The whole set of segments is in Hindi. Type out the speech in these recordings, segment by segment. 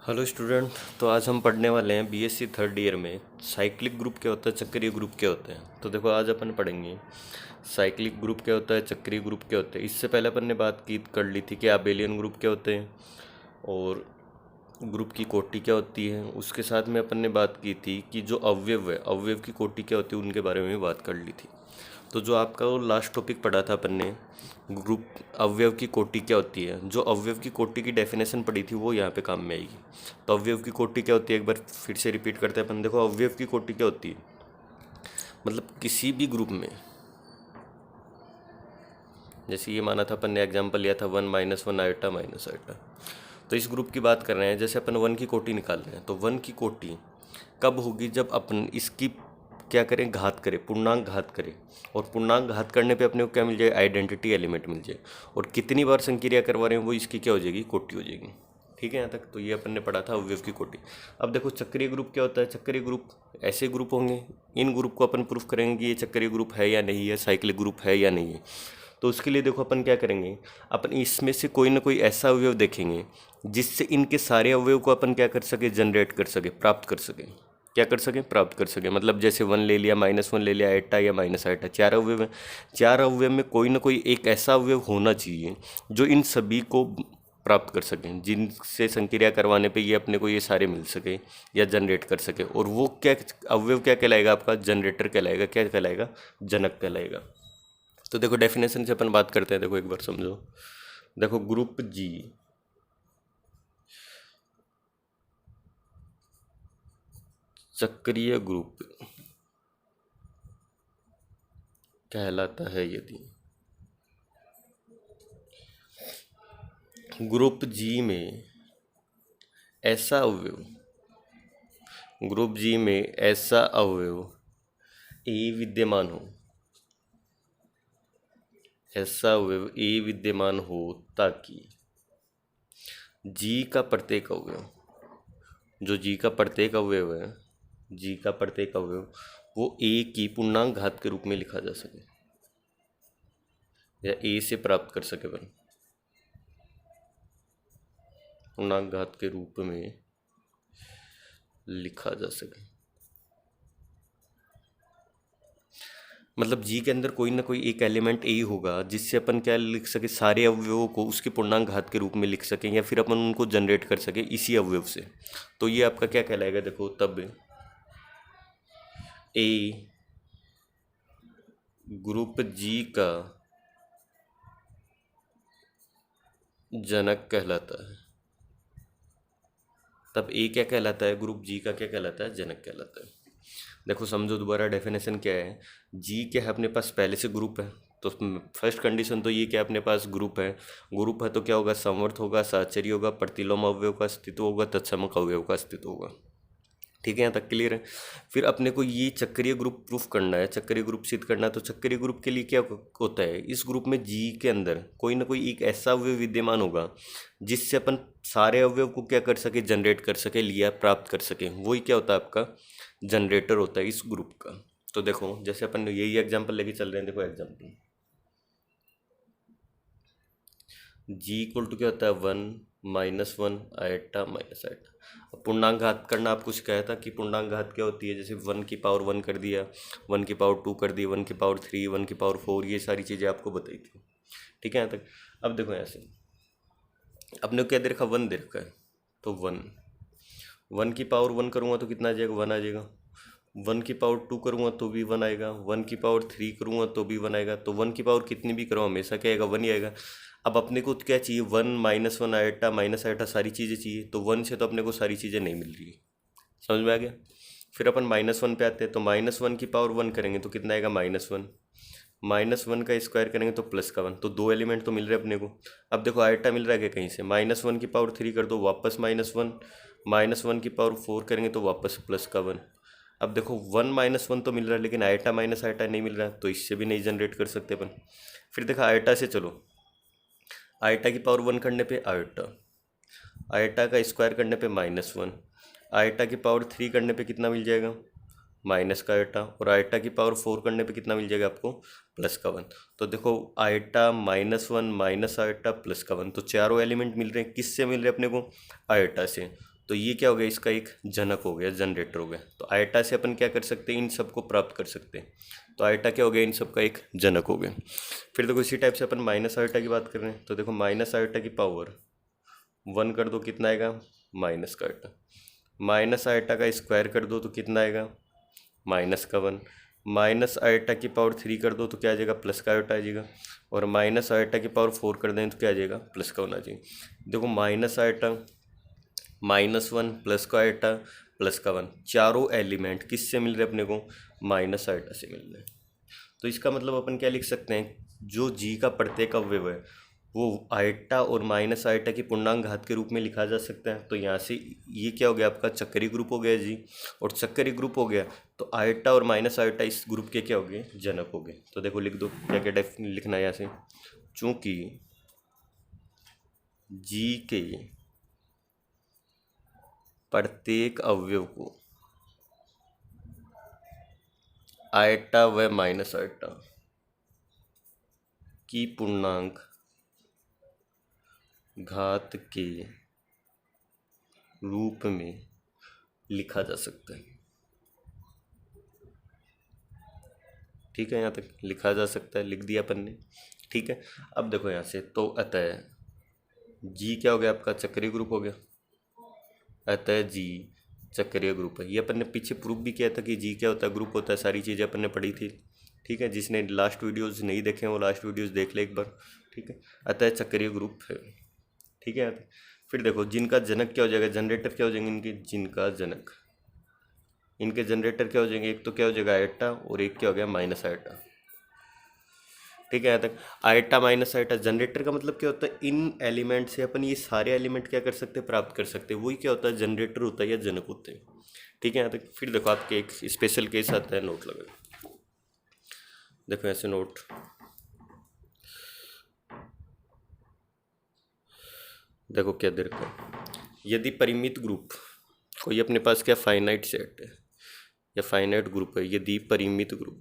Hello student. तो आज हम पढ़ने वाले हैं बीएससी थर्ड ईयर में साइक्लिक ग्रुप क्या होता है, चक्रीय ग्रुप क्या होते हैं। तो देखो आज अपन पढ़ेंगे साइक्लिक ग्रुप क्या होता है, चक्रीय ग्रुप क्या होते हैं। इससे पहले अपन ने बात की कर ली थी कि आबेलियन ग्रुप क्या होते हैं और ग्रुप की कोटि क्या होती है। उसके साथ में अपन ने बात की थी कि जो अवयव है, अवयव की कोटि क्या होती है, उनके बारे में भी बात कर ली थी। तो जो आपका वो लास्ट टॉपिक पढ़ा था अपन ने, ग्रुप अवयव की कोटि क्या होती है, जो अवयव की कोटि की डेफिनेशन पढ़ी थी वो यहाँ पे काम में आएगी। तो अवयव की कोटि क्या होती है, एक बार फिर से रिपीट करते हैं अपन। देखो अवयव की कोटि क्या होती है, मतलब किसी भी ग्रुप में, जैसे ये माना था अपन ने, एग्जाम्पल लिया था 1 - 1 आयोटा माइनस आयोटा। तो इस ग्रुप की बात कर रहे हैं, जैसे अपन 1 की कोटि निकाल रहे हैं, तो 1 की कोटि कब होगी, जब अपन इसकी क्या करें, घात करें, पूर्णांक घात करें। और पूर्णांक घात करने पे अपने को क्या मिल जाए, आइडेंटिटी एलिमेंट मिल जाए। और कितनी बार संक्रिया करवा रहे हैं वो इसकी क्या हो जाएगी, कोटि हो जाएगी। ठीक है यहाँ तक। तो ये अपन ने पढ़ा था अवयव की कोटि। अब देखो चक्रीय ग्रुप क्या होता है। चक्रीय ग्रुप ऐसे ग्रुप होंगे, इन ग्रुप को अपन प्रूफ करेंगे कि ये चक्रीय ग्रुप है या नहीं है, साइक्लिक ग्रुप है या नहीं है। तो उसके लिए देखो अपन क्या करेंगे, अपन इसमें से कोई ना कोई ऐसा अवयव देखेंगे जिससे इनके सारे अवयव को अपन क्या कर सके, जनरेट कर सके, प्राप्त कर सके। क्या कर सके, प्राप्त कर सके। मतलब जैसे 1 ले लिया, -1 ले लिया, आयटा या माइनस आयटा, चार अवयव है। चार अवयव में कोई ना कोई एक ऐसा अवयव होना चाहिए जो इन सभी को प्राप्त कर सकें, जिनसे संक्रिया करवाने पे ये अपने को ये सारे मिल सके या जनरेट कर सके। और वो क्या अवयव क्या कहलाएगा, आपका जनरेटर कहलाएगा। क्या कहलाएगा, जनक कहलाएगा। तो देखो डेफिनेशन से अपन बात करते हैं। देखो एक बार समझो। देखो ग्रुप जी चक्रीय ग्रुप कहलाता है यदि ग्रुप जी में ऐसा अवयव, ग्रुप जी में ऐसा अवयव ए विद्यमान हो, ऐसा अवयव ए विद्यमान हो ताकि जी का प्रत्येक अवयव, जो जी का प्रत्येक अवयव है, जी का प्रत्येक अवयव वो ए की पूर्णांक घात के रूप में लिखा जा सके, या ए से प्राप्त कर सके अपन, पूर्णांक घात के रूप में लिखा जा सके। मतलब जी के अंदर कोई ना कोई एक एलिमेंट ए होगा जिससे अपन क्या लिख सके, सारे अवयवों को उसके पूर्णांक घात के रूप में लिख सकें, या फिर अपन उनको जनरेट कर सके इसी अवयव से। तो ये आपका क्या कहलाएगा, देखो तब ए ग्रुप जी का जनक कहलाता है। तब ए क्या कहलाता है, ग्रुप जी का क्या कहलाता है, जनक कहलाता है। देखो समझो दोबारा, डेफिनेशन क्या है। जी क्या है, अपने पास पहले से ग्रुप है। तो फर्स्ट कंडीशन तो ये क्या, अपने पास ग्रुप है। ग्रुप है तो क्या होगा, समवर्त होगा, साहचर्य होगा, प्रतिलोम अवयव का अस्तित्व होगा, तत्समक अवयव का अस्तित्व होगा। ठीक है, यहाँ तक क्लियर है। फिर अपने को ये चक्रीय ग्रुप प्रूफ करना है, चक्रीय ग्रुप सिद्ध करना है। तो चक्रीय ग्रुप के लिए क्या होता है, इस ग्रुप में जी के अंदर कोई ना कोई एक ऐसा अवयव विद्यमान होगा जिससे अपन सारे अवयव को क्या कर सके, जनरेट कर सके, लिया प्राप्त कर सके। वही क्या होता है, आपका जनरेटर होता है इस ग्रुप का। तो देखो जैसे अपन यही एग्जाम्पल लेके चल रहे हैं। देखो एग्जाम्पल जी इक्वल टू क्या होता है, 1 - 1 आयटा माइनस आयटा। अब पूर्णांक घात करना आपको सिखाया था कि पूर्णांक घात क्या होती है। जैसे 1 की पावर 1 कर दिया, 1 की पावर 2 कर दी, 1 की पावर 3, 1 की पावर 4, ये सारी चीज़ें आपको बताई थी। ठीक है यहाँ तक। अब देखो यहाँ से अपने को क्या दे रखा, 1 दे रखा है। तो 1 की पावर 1 करूँगा तो कितना आ जाएगा, 1 आ जाएगा। 1 की पावर 2 करूँगा तो भी 1 आएगा। 1 की पावर 3 करूँगा तो भी 1 आएगा। तो 1 की पावर कितनी भी करो हमेशा क्या आएगा, 1 ही आएगा। अब अपने को क्या चाहिए, 1 - 1 आयटा माइनस आयटा सारी चीज़ें चाहिए। तो 1 से तो अपने को सारी चीज़ें नहीं मिल रही। समझ में आ गया। फिर अपन -1 पे आते हैं। तो -1 की पावर 1 करेंगे तो कितना आएगा, -1। -1 का स्क्वायर करेंगे तो प्लस का 1। तो दो एलिमेंट तो मिल रहे अपने को। अब देखो आयटा मिल रहा है क्या कहीं से, -1 की पावर 3 कर दो वापस -1, -1 की पावर 4 करेंगे तो वापस प्लस का 1। अब देखो 1 - 1 तो मिल रहा है, लेकिन आयटा माइनस आयटा नहीं मिल रहा है, तो इससे भी नहीं जनरेट कर सकते अपन। फिर देखा आयटा से, चलो आयटा की पावर 1 करने पे आयटा, आयटा का स्क्वायर करने पे -1, आयटा की पावर 3 करने पे कितना मिल जाएगा, माइनस का आयटा, और आयटा की पावर 4 करने पे कितना मिल जाएगा आपको, प्लस का 1। तो देखो आयटा -1 माइनस आयटा प्लस का 1, तो चारों एलिमेंट मिल रहे हैं, किससे मिल रहे हैं अपने को, आयटा से। तो ये क्या हो गया, इसका एक जनक हो गया, जनरेटर हो गया। तो आयटा से अपन क्या कर सकते हैं, इन सबको प्राप्त कर सकते हैं। तो आयटा क्या हो गया, इन सब का एक जनक हो गया। फिर देखो इसी टाइप से अपन माइनस आयटा की बात कर रहे हैं, तो देखो माइनस आयटा की पावर 1 कर दो, कितना आएगा, माइनस का आयटा। माइनस आयटा का स्क्वायर कर दो तो कितना आएगा, माइनस का 1। माइनस आयटा की पावर 3 कर दो तो क्या आ जाएगा, प्लस का आयटा आ जाएगा। और माइनस आयटा की पावर 4 कर दें तो क्या आ जाएगा, प्लस का 1 आ जाएगा। देखो माइनस आयटा, -1, प्लस का आयटा, प्लस का 1, चारों एलिमेंट किससे मिल रहे अपने को, माइनस आयटा से मिल रहे हैं। तो इसका मतलब अपन क्या लिख सकते हैं, जो जी का प्रत्येक अवयव है वो आयटा और माइनस आयटा की पूर्णांक घात के रूप में लिखा जा सकता है। तो यहाँ से ये क्या हो गया, आपका चक्करी ग्रुप हो गया जी। और चक्करी ग्रुप हो गया तो आयटा और माइनस आयटा इस ग्रुप के क्या हो गए, जनक हो गए। तो देखो लिख दो, क्या क्या लिखना है यहाँ से, चूंकि जी के प्रत्येक अवयव को आयटा व माइनस आयटा की पूर्णांक घात के रूप में लिखा जा सकता है। ठीक है, यहाँ तक लिखा जा सकता है, लिख दिया अपन ने। ठीक है, अब देखो यहाँ से, तो अतः जी क्या हो गया, आपका चक्रीय ग्रुप हो गया। अतः जी चक्रीय ग्रुप है। ये अपन ने पीछे प्रूफ भी किया था कि जी क्या होता है, ग्रुप होता है, सारी चीज़ें अपन ने पढ़ी थी। ठीक है, जिसने लास्ट वीडियोज़ नहीं देखे हैं वो लास्ट वीडियोज़ देख ले एक बार। ठीक है, अतः चक्रीय ग्रुप है। ठीक है, फिर देखो जिनका जनक क्या हो जाएगा, जनरेटर क्या हो जाएंगे इनके, जिनका जनक, इनके जनरेटर क्या हो जाएंगे, एक तो क्या हो जाएगा आयटा और एक क्या हो गया माइनस आयटा। ठीक है, यहाँ तक आयटा माइनस आयटा। जनरेटर का मतलब क्या होता है, इन एलिमेंट से अपन ये सारे एलिमेंट क्या कर सकते हैं, प्राप्त कर सकते हैं। वही क्या होता है, जनरेटर होता है या जनक होते हैं। ठीक है, यहाँ तक। फिर देखो आपके एक स्पेशल केस आता है, नोट लगा, देखो ऐसे नोट, देखो क्या दे रखा है, यदि परिमित ग्रुप कोई अपने पास क्या फाइनाइट सेट है या फाइनाइट ग्रुप है, यदि परिमित ग्रुप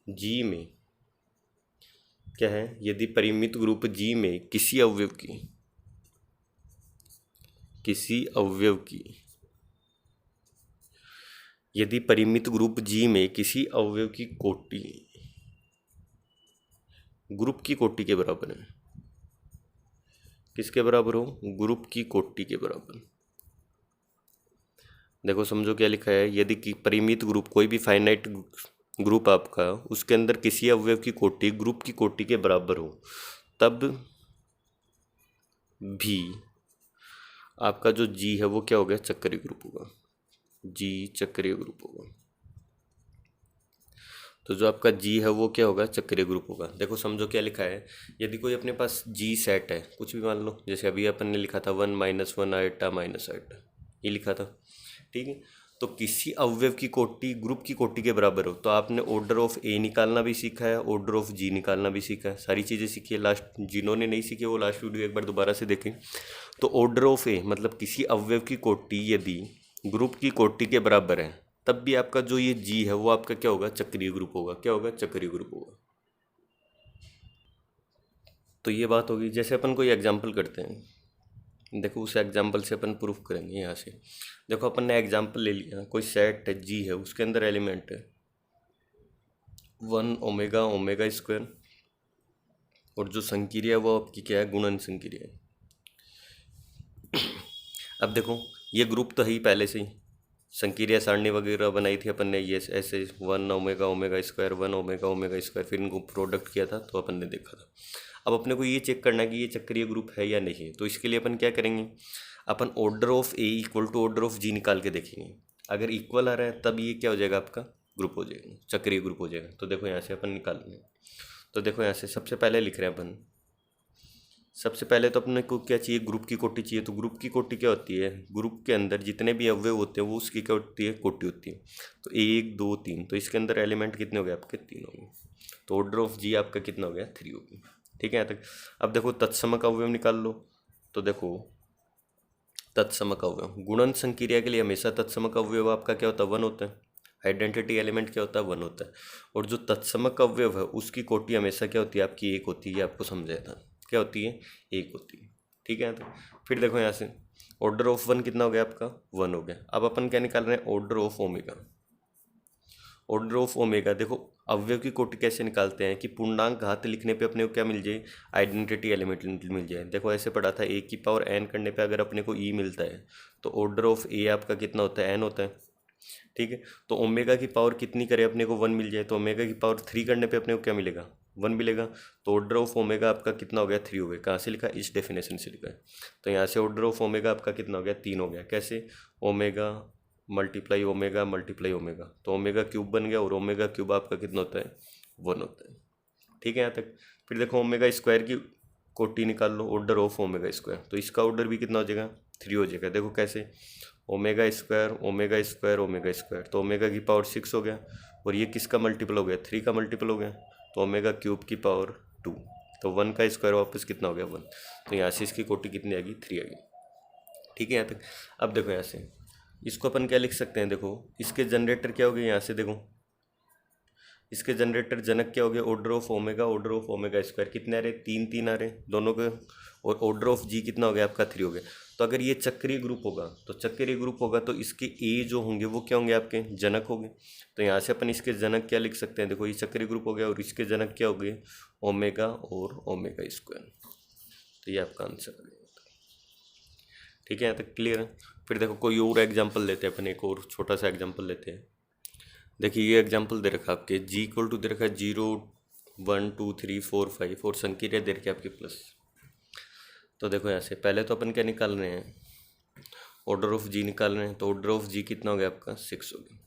जी में क्या है, यदि परिमित ग्रुप जी में किसी अवयव की यदि परिमित ग्रुप जी में किसी अवयव की कोटि ग्रुप की कोटि के बराबर है, किसके बराबर हो, ग्रुप की कोटि के बराबर। देखो समझो क्या लिखा है, यदि कि परिमित ग्रुप कोई भी फाइनाइट ग्रुप आपका, उसके अंदर किसी अवयव की कोटि ग्रुप की कोटि के बराबर हो, तब भी आपका जो जी है वो क्या हो गया, चक्रीय ग्रुप होगा। जी चक्रीय ग्रुप होगा। तो जो आपका जी है वो क्या होगा, चक्रीय ग्रुप होगा। देखो समझो क्या लिखा है, यदि कोई अपने पास जी सेट है, कुछ भी मान लो, जैसे अभी अपन ने लिखा था 1 - 1 आयटा माइनस आयटा, ये लिखा था। ठीक है, तो किसी अवयव की कोटि ग्रुप की कोटि के बराबर हो, तो आपने ऑर्डर ऑफ ए निकालना भी सीखा है, ऑर्डर ऑफ जी निकालना भी सीखा है, सारी चीज़ें सीखी है। लास्ट जिन्होंने नहीं सीखी वो लास्ट वीडियो एक बार दोबारा से देखें। तो ऑर्डर ऑफ ए मतलब किसी अवयव की कोटि यदि ग्रुप की कोटि के बराबर है, तब भी आपका जो ये जी है वो आपका क्या होगा, चक्रीय ग्रुप होगा। क्या होगा, चक्रीय ग्रुप होगा। तो ये बात होगी। जैसे अपन कोई एग्जाम्पल करते हैं, देखो उस एग्जाम्पल से अपन प्रूफ करेंगे। यहाँ से देखो अपन ने एग्जाम्पल ले लिया, कोई सेट है जी है, उसके अंदर एलिमेंट है 1 ओमेगा ओमेगा स्क्वायर, और जो संक्रिया है वो आपकी क्या है, गुणन संक्रिया है। अब देखो ये ग्रुप तो है ही पहले से ही, संक्रिया सारणी वगैरह बनाई थी अपन ने, ये ऐसे 1 omega omega square 1 omega omega square, फिर इनको प्रोडक्ट किया था तो अपन ने देखा था। अब अपने को ये चेक करना है कि ये चक्रीय ग्रुप है या नहीं है। तो इसके लिए अपन क्या करेंगे, अपन order of A equal to order of G निकाल के देखेंगे। अगर इक्वल आ रहा है तब ये क्या हो जाएगा, आपका ग्रुप हो जाएगा, चक्रीय ग्रुप हो जाएगा। तो देखो यहाँ से अपन निकाल लेंगे। तो देखो यहाँ से सबसे पहले लिख रहे हैं अपन, सबसे पहले तो अपने को क्या चाहिए, ग्रुप की कोटि चाहिए। तो ग्रुप की कोटि क्या होती है, ग्रुप के अंदर जितने भी अवयव होते हैं वो उसकी क्या होती है, कोटि होती है। तो 1 2 3, तो इसके अंदर एलिमेंट कितने हो गए आपके, 3 हो गए। तो ऑर्डर ऑफ जी आपका कितना हो गया, 3 हो गया। ठीक है यहाँ तक। अब देखो तत्समक अवयव निकाल लो। तो देखो तत्समक अवयव, गुणन संक्रिया के लिए हमेशा तत्समक अवयव आपका क्या होता है, 1 होता है। आइडेंटिटी एलिमेंट क्या होता है, 1 होता है। और जो तत्समक अवयव है उसकी कोटि हमेशा क्या होती है, आपकी 1 होती है। आपको समझाया था क्या होती है, 1 होती है। ठीक है। तो फिर देखो यहाँ से ऑर्डर ऑफ वन कितना हो गया आपका, 1 हो गया। अब अपन क्या निकाल रहे हैं, order of omega. Order of omega, देखो अवयव की कोटि कैसे निकालते हैं कि पूर्णांक घात लिखने पे अपने को क्या मिल जाए, आइडेंटिटी एलिमेंट मिल जाए। देखो ऐसे पढ़ा था, ए की पावर एन करने पे अगर अपने को ई मिलता है तो ऑर्डर ऑफ ए आपका कितना होता है, एन होता है। ठीक है, तो ओमेगा की पावर कितनी करे अपने को 1 मिल जाए, तो ओमेगा की पावर 3 करने पे अपने को क्या मिलेगा, 1 मिलेगा। तो ऑर्डर ऑफ ओमेगा आपका कितना हो गया, 3 हो गया। कहाँ से लिखा, इस डेफिनेशन से लिखा है। तो यहाँ से ऑर्डर ऑफ ओमेगा आपका कितना हो गया, 3 हो गया। कैसे, omega multiply omega multiply omega, तो ओमेगा क्यूब बन गया, और ओमेगा क्यूब आपका कितना होता है, 1 होता है। ठीक है यहाँ तक। फिर देखो ओमेगा स्क्वायर की कोटि निकाल लो, ऑर्डर ऑफ ओमेगा स्क्वायर, तो इसका ऑर्डर भी कितना हो जाएगा, 3 हो जाएगा। देखो कैसे, omega square omega square omega square, तो ओमेगा की पावर 6 हो गया, और ये किसका मल्टीपल हो गया, 3 का मल्टीपल हो गया, तो ओमेगा क्यूब की पावर 2, तो 1 का स्क्वायर वापस कितना हो गया, 1। तो यहाँ से इसकी कोटि कितनी आएगी, 3 आएगी। ठीक है यहाँ तक। अब देखो यहाँ से इसको अपन क्या लिख सकते हैं, देखो इसके जनरेटर क्या हो गए, यहाँ से देखो इसके जनरेटर जनक क्या हो गया, ऑर्डर ऑफ ओमेगा स्क्वायर, कितने आ रहे, 3 आ रहे दोनों के, और ऑर्डर ऑफ जी कितना हो गया आपका, 3 हो गया। तो अगर ये चक्रीय ग्रुप होगा, तो चक्रीय ग्रुप होगा तो इसके ए जो होंगे वो क्या होंगे, आपके जनक होंगे। तो यहाँ से अपन इसके जनक क्या लिख सकते हैं, देखो ये चक्रीय ग्रुप हो गया, और इसके जनक क्या हो गए, ओमेगा और ओमेगा स्क्वायर। तो ये आपका आंसर है। ठीक है यहाँ तक क्लियर है। फिर देखो कोई और एग्जाम्पल लेते हैं अपन, एक और छोटा सा एग्जाम्पल लेते हैं। देखिए ये एग्जाम्पल दे रखा आपके, जी इक्वल टू दे रखा है 0 1 2 3 4 5, और संक्रिया दे रखी है आपके प्लस। तो देखो यहाँ से पहले तो अपन क्या निकाल रहे हैं, ऑर्डर ऑफ जी निकाल रहे हैं, तो ऑर्डर ऑफ जी कितना हो गया आपका, 6 हो गया।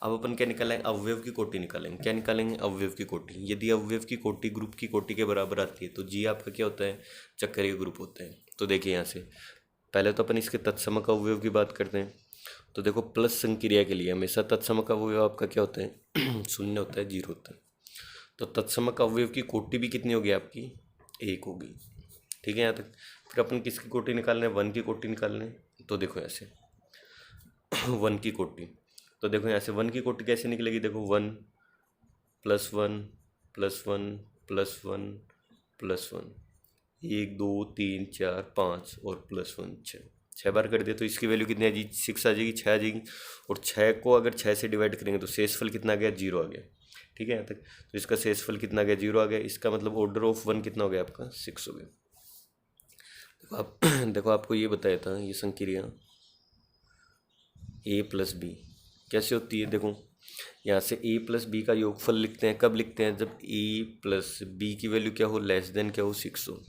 अब अपन क्या निकालेंगे, अवयव की कोटि निकालेंगे। क्या निकालेंगे, अवयव की कोटि। यदि अवयव की कोटि ग्रुप की कोटि के बराबर आती है तो जी आपका क्या होता है, चक्रीय ग्रुप होता है। तो देखिए यहाँ से पहले तो अपन इसके तत्समक अवयव की बात करते हैं। तो देखो प्लस संक्रिया के लिए हमेशा तत्समक अवयव आपका क्या होता है, शून्य होता है, 0 होता है। तो तत्समक अवयव की कोटि भी कितनी होगी आपकी, 1 होगी। ठीक है यहाँ तक। फिर अपन किसकी कोटि निकाल रहे हैं, 1 की कोटि निकाल रहे हैं। तो देखो ऐसे 1 की कोटि, तो देखो यहाँ से 1 की कोटि कैसे निकलेगी, देखो 1 + 1 + 1 + 1 + 1, 1 2 3 4 5 और +1 6 बार कर दिया, तो इसकी वैल्यू कितनी आ जाएगी, 6 आ जाएगी, 6 आ जाएगी। और 6 को अगर 6 से डिवाइड करेंगे तो शेषफल कितना आ गया, 0 आ गया। ठीक है यहाँ तक। तो इसका शेषफल कितना आ गया, 0 आ गया। इसका मतलब ऑर्डर ऑफ 1 कितना हो गया आपका, 6 हो गया। देखो आप देखो आपको ये बताया था, ये संक्रिया a + b कैसे होती है। देखो यहाँ से a + b का योगफल लिखते हैं, कब लिखते हैं, जब a + b की वैल्यू क्या हो, लेस देन क्या हो, 6 हो।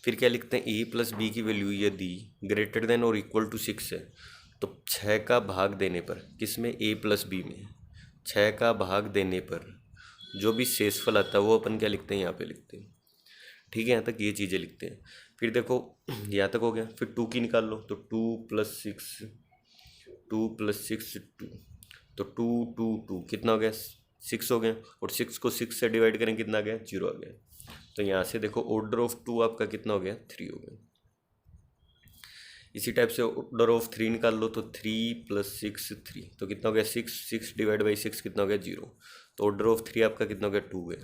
फिर क्या लिखते हैं, a + b की वैल्यू यदि ग्रेटर देन और इक्वल टू 6 है, तो 6 का भाग देने पर, किसमें, a + b में, 6 का भाग देने पर जो भी शेषफल आता है वो अपन क्या लिखते हैं, यहाँ पे लिखते हैं। ठीक है यहाँ तक ये चीज़ें लिखते हैं। फिर देखो यहाँ तक हो गया। फिर 2 की निकाल लो, तो 2 + 6 2 + 6 2, तो 2 2 2 कितना हो गया, 6 हो गया। और 6 को 6 से डिवाइड करें कितना आ गया, 0 आ गया। तो यहाँ से देखो ऑर्डर ऑफ 2 आपका कितना हो गया, 3 हो गया। इसी टाइप से ऑर्डर ऑफ 3 निकाल लो, तो 3 + 6 3, तो कितना हो गया, 6 6 डिवाइड बाई 6 कितना हो गया, 0। तो ऑर्डर ऑफ 3 आपका कितना हो गया, 2 है।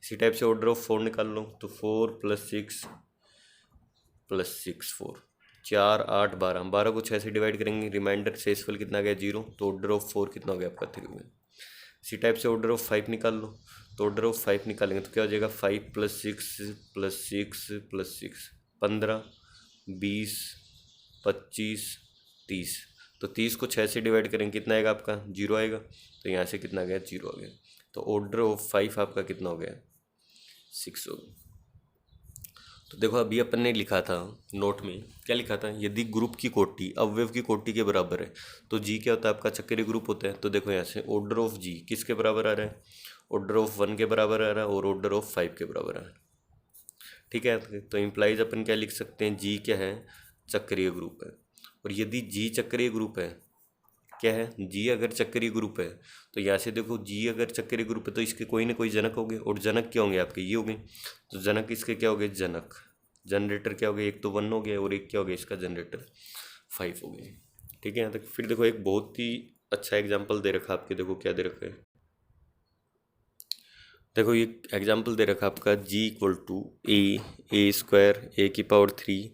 इसी टाइप से ऑर्डर ऑफ 4 निकाल लो, तो 4 + 6 + 6 4, 4 8 12, 12 को 6 से डिवाइड करेंगे, रिमाइंडर शेषफल कितना गया, 0। तो ऑर्डर ऑफ 4 कितना हो गया आपका, 3 हो गया। इसी टाइप से ऑर्डर ऑफ 5 निकाल लो, तो ऑर्डर ऑफ 5 निकालेंगे तो क्या हो जाएगा, 5 + 6 + 6 + 6 15 20 25 30, तो 30 को 6 से डिवाइड करेंगे कितना आएगा आपका, 0 आएगा। तो यहाँ से कितना आ गया, 0 आ गया। तो ऑर्डर ऑफ 5 आपका कितना हो गया, 6 हो गया। तो देखो अभी अपन ने लिखा था नोट में, क्या लिखा था, यदि ग्रुप की कोटि अवयव की कोटि के बराबर है तो जी क्या होता है आपका, चक्रीय ग्रुप होता है। तो देखो यहाँ से ऑर्डर ऑफ जी किसके बराबर आ रहा है, ऑर्डर ऑफ 1 के बराबर आ रहा है, और ऑर्डर ऑफ 5 के बराबर आ रहा है। ठीक है, तो इम्प्लाइज अपन क्या लिख सकते हैं, जी क्या है, चक्रीय ग्रुप है। और यदि जी चक्रीय ग्रुप है, क्या है, जी अगर चक्रीय ग्रुप है, तो यहाँ से देखो जी अगर चक्रीय ग्रुप है तो इसके कोई ना कोई जनक होंगे, और जनक क्या होंगे आपके, ये होंगे। तो जनक इसके क्या हो गए, जनक जनरेटर क्या हो गया, एक तो 1 हो गया, और एक क्या हो गया इसका जनरेटर 5 हो गया। ठीक है यहाँ तक। फिर देखो एक बहुत ही अच्छा एग्जाम्पल दे रखा आपके, देखो क्या दे रखा है, देखो ये एग्जाम्पल दे रखा आपका, जी = a² a²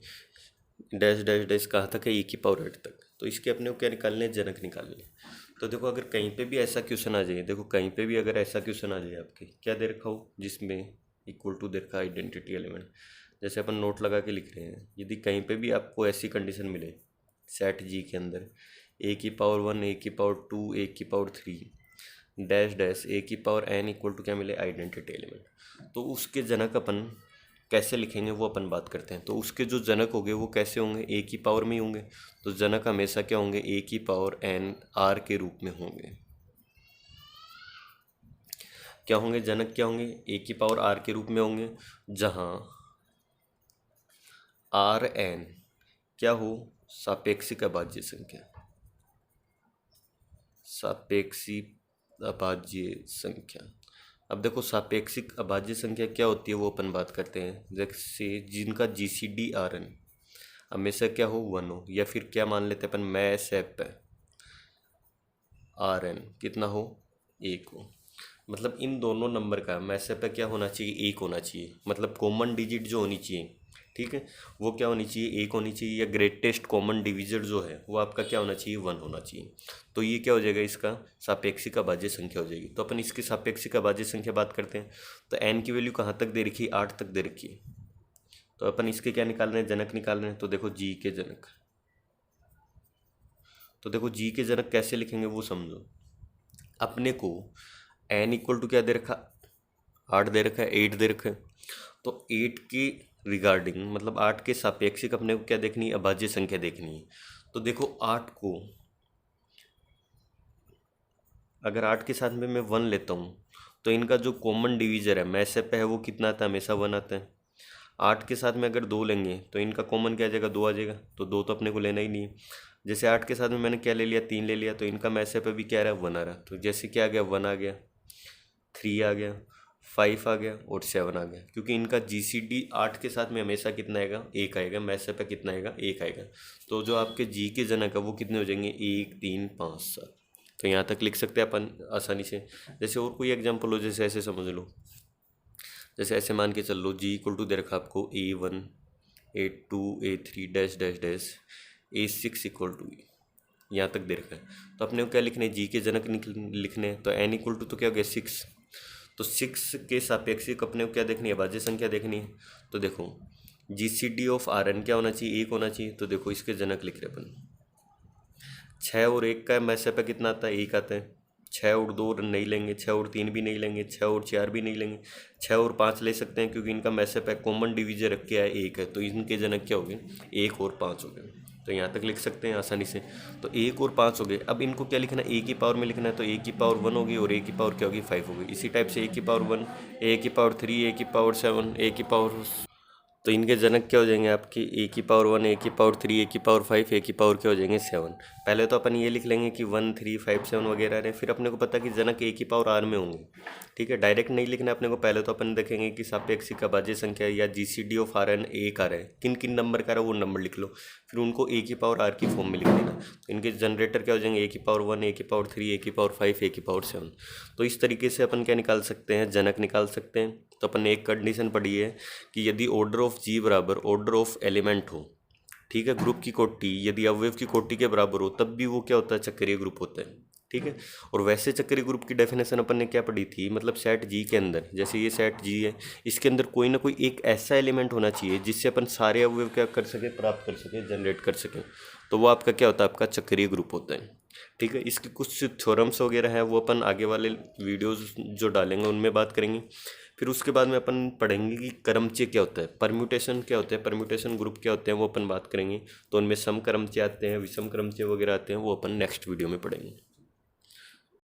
dash dash dash कहाँ तक है, ए की पावर 8 तक। तो इसके अपने को क्या निकालने हैं, जनक निकालने। तो देखो अगर कहीं पे भी ऐसा क्वेश्चन आ जाए, देखो कहीं पे भी अगर ऐसा क्वेश्चन आ जाए आपके, क्या दे रखा हो जिसमें इक्वल टू दे रखा आइडेंटिटी एलिमेंट, जैसे अपन नोट लगा के लिख रहे हैं, यदि कहीं पे भी आपको ऐसी कंडीशन मिले सेट जी के अंदर, ए की पावर 1, ए की पावर 2, ए की पावर 3 डैश डैश ए की पावर n इक्वल टू क्या मिले, आइडेंटिटी एलिमेंट, तो उसके जनक अपन कैसे लिखेंगे वो अपन बात करते हैं। तो उसके जो जनक होंगे वो कैसे होंगे, ए की पावर में ही होंगे। तो जनक हमेशा क्या होंगे, ए की पावर n r के रूप में होंगे। क्या होंगे जनक, क्या होंगे, ए की पावर r के रूप में होंगे, जहां आर एन क्या हो, सापेक्षिक अभाज्य संख्या, सापेक्षिक अभाज्य संख्या। अब देखो सापेक्षिक अभाज्य संख्या क्या होती है वो अपन बात करते हैं, जैसे जिनका जीसीडी आर एन हमेशा क्या हो, 1 हो, या फिर क्या मान लेते हैं अपन, मैस एप आर एन कितना हो, 1 हो। मतलब इन दोनों नंबर का मैस एप क्या होना चाहिए, 1 होना चाहिए। मतलब कॉमन डिजिट जो होनी चाहिए, ठीक है, वो क्या होनी चाहिए, 1 होनी चाहिए, या ग्रेटेस्ट कॉमन डिविजर जो है वो आपका क्या होना चाहिए, 1 होना चाहिए। तो ये क्या हो जाएगा, इसका सापेक्षिक अभाज्य संख्या हो जाएगी। तो अपन इसकी सापेक्षिक अभाज्य संख्या बात करते हैं। तो n की वैल्यू कहाँ तक दे रखी है, 8 तक दे रखी है। तो अपन इसके क्या निकाल रहे हैं, जनक निकाल रहे हैं। तो देखो जी के जनक, तो देखो जी के जनक कैसे लिखेंगे वो समझो। अपने को n इक्वल टू क्या दे रखा, 8 दे रखा है, 8 दे रखा है। तो 8 के रिगार्डिंग, मतलब 8 के सापेक्षिक अपने को क्या देखनी है, अभाज्य संख्या देखनी है। तो देखो 8 को अगर 8 के साथ में मैं 1 लेता हूँ, तो इनका जो कॉमन डिवीजर है मैसेप है वो कितना आता है, हमेशा 1 आता है। 8 के साथ में अगर 2 लेंगे तो इनका कॉमन क्या आ जाएगा, 2 आ जाएगा। तो 2 तो अपने को लेना ही नहीं है। जैसे 8 के साथ में मैंने क्या ले लिया, 3 ले लिया, तो इनका मैसेप अभी क्या आ रहा है, 1 आ रहा। तो जैसे क्या आ गया, 1 आ गया, 3 आ गया, 5 आ गया और 7 आ गया, क्योंकि इनका जीसीडी 8 के साथ में हमेशा कितना आएगा, 1 आएगा। मैसेप पे कितना आएगा, 1 आएगा। तो जो आपके जी के जनक है वो कितने हो जाएंगे, 1 3 5 7। तो यहाँ तक लिख सकते हैं अपन आसानी से। जैसे और कोई एग्जाम्पल हो, जैसे ऐसे समझ लो, जैसे ऐसे मान के चल लो, जी इक्वल टू दे रखा आपको A1 A2 A3 dash dash dash A6 equal to, यहाँ तक दे रखा है। तो अपने को क्या लिखने हैं, जी के जनक लिखने हैं। तो n इक्वल टू तो क्या हो गया, 6। तो 6 के सापेक्षिक अपने को क्या देखनी है, अभाज्य संख्या देखनी है। तो देखो जीसीडी ऑफ आर एन क्या होना चाहिए, 1 होना चाहिए। तो देखो इसके जनक लिख रहे अपन, 6 और 1 का मैसेप है कितना आता है, 1 आता है। 6 और 2 नहीं लेंगे, 6 और 3 भी नहीं लेंगे, 6 और 4 भी नहीं लेंगे, 6 और 5 ले सकते हैं, क्योंकि इनका मैसेप है कॉमन डिवीजर रख के है 1 है। तो इनके जनक क्या हो गए, 1 और 5 हो गए। तो यहाँ तक लिख सकते हैं आसानी से। तो 1 और 5 हो गए। अब इनको क्या लिखना है, ए की पावर में लिखना है। तो ए की पावर 1 होगी और ए की पावर क्या होगी, 5 होगी। इसी टाइप से ए की पावर 1, ए की पावर 3, ए की पावर 7, ए की पावर, तो इनके जनक क्या हो जाएंगे आपकी, ए की पावर 1, ए की पावर 3, ए की पावर 5, ए की पावर क्या हो जाएंगे, 7। पहले तो अपन ये लिख लेंगे कि 1 3 5 7 वगैरह रहे, फिर अपने को पता कि जनक ए की पावर आर में होंगे। ठीक है, डायरेक्ट नहीं लिखना अपने को। पहले तो अपन देखेंगे कि सापेक्षिक अभाज्य संख्या या GCD of R N A का रहे, किन किन नंबर का रहा वो नंबर लिख लो, फिर उनको ए की पावर आर की फॉर्म में लिख देना। तो इनके जनरेटर क्या हो जाएंगे, ए की पावर 1, ए की पावर 3, ए की पावर 5, ए की पावर 7। तो इस तरीके से अपन क्या निकाल सकते हैं, जनक निकाल सकते हैं। तो अपन ने एक कंडीशन पढ़ी है कि यदि ऑर्डर ऑफ जी बराबर ऑर्डर ऑफ एलिमेंट हो, ठीक है, ग्रुप की कोटि यदि अवयव की कोटि के बराबर हो, तब भी वो क्या होता है, चक्रीय ग्रुप होता है। ठीक है, और वैसे चक्रीय ग्रुप की डेफिनेशन अपन ने क्या पढ़ी थी, मतलब सेट जी के अंदर, जैसे ये सेट जी है, इसके अंदर कोई ना कोई एक ऐसा एलिमेंट होना चाहिए जिससे अपन सारे अवयव क्या कर सके, प्राप्त कर सके, जनरेट कर सके। तो वो आपका क्या होता है, आपका चक्रीय ग्रुप होता है। ठीक है, इसके कुछ थ्योरम्स वगैरह हैं, वो अपन आगे वाले वीडियोस जो डालेंगे उनमें बात करेंगे। फिर उसके बाद में अपन पढ़ेंगे कि क्रमचय क्या होता है, परम्यूटेशन क्या होता है, परम्यूटेशन ग्रुप क्या होते हैं, वो अपन बात करेंगे। तो उनमें सम क्रमचय आते हैं, विषम क्रमचय वगैरह आते हैं, वो अपन नेक्स्ट वीडियो में पढ़ेंगे।